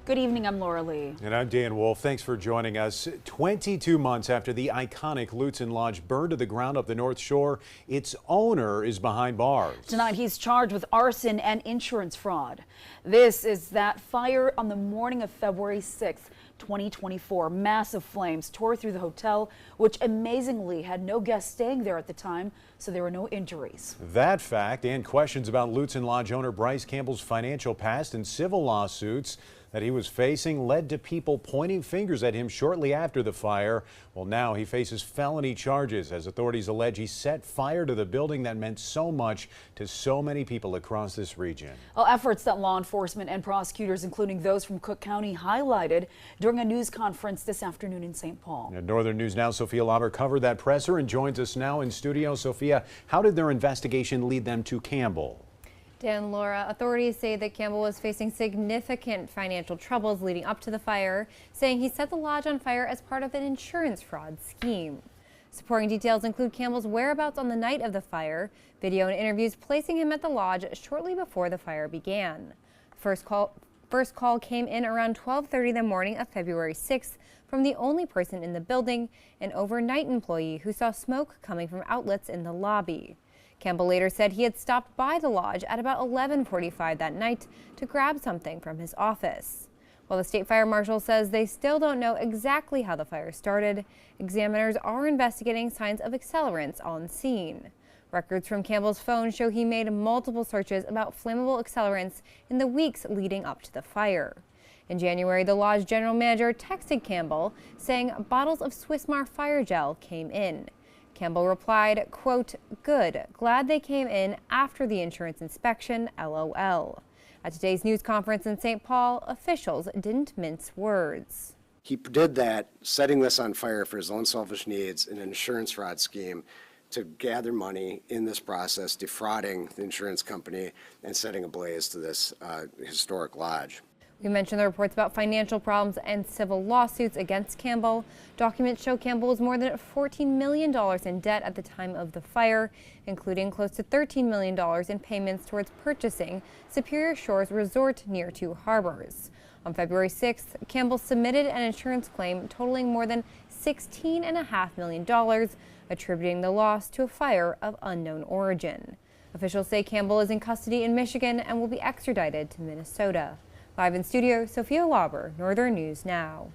Good evening, I'm Laura Lee. And I'm Dan Wolf. Thanks for joining us. 22 months after the iconic Lutsen Lodge burned to the ground up the North Shore, its owner is behind bars. Tonight, he's charged with arson and insurance fraud. This is that fire on the morning of February 6th, 2024. Massive flames tore through the hotel, which amazingly had no guests staying there at the time, so there were no injuries. That fact and questions about Lutsen Lodge owner Bryce Campbell's financial past and civil lawsuits that he was facing led to people pointing fingers at him shortly after the fire. Well, now he faces felony charges as authorities allege he set fire to the building that meant so much to so many people across this region. Well, efforts that law enforcement and prosecutors, including those from Cook County, highlighted during a news conference this afternoon in St. Paul. At Northern News Now, Sophia Lauber covered that presser and joins us now in studio. Sophia, how did their investigation lead them to Campbell? Dan, Laura, authorities say that Campbell was facing significant financial troubles leading up to the fire, saying he set the lodge on fire as part of an insurance fraud scheme. Supporting details include Campbell's whereabouts on the night of the fire, video and interviews placing him at the lodge shortly before the fire began. First call came in around 12:30 the morning of February 6th from the only person in the building, an overnight employee who saw smoke coming from outlets in the lobby. Campbell later said he had stopped by the lodge at about 11:45 that night to grab something from his office. While the state fire marshal says they still don't know exactly how the fire started, examiners are investigating signs of accelerants on scene. Records from Campbell's phone show he made multiple searches about flammable accelerants in the weeks leading up to the fire. In January, the lodge general manager texted Campbell saying bottles of Swissmar fire gel came in. Campbell replied, quote, "Good, glad they came in after the insurance inspection, LOL." At today's news conference in St. Paul, officials didn't mince words. He did that, setting this on fire for his own selfish needs in an insurance fraud scheme to gather money in this process, defrauding the insurance company and setting ablaze to this historic lodge. We mentioned the reports about financial problems and civil lawsuits against Campbell. Documents show Campbell was more than $14 million in debt at the time of the fire, including close to $13 million in payments towards purchasing Superior Shores Resort near two harbors. On February 6th, Campbell submitted an insurance claim totaling more than $16.5 million, attributing the loss to a fire of unknown origin. Officials say Campbell is in custody in Michigan and will be extradited to Minnesota. Live in studio, Sophia Lauber, Northern News Now.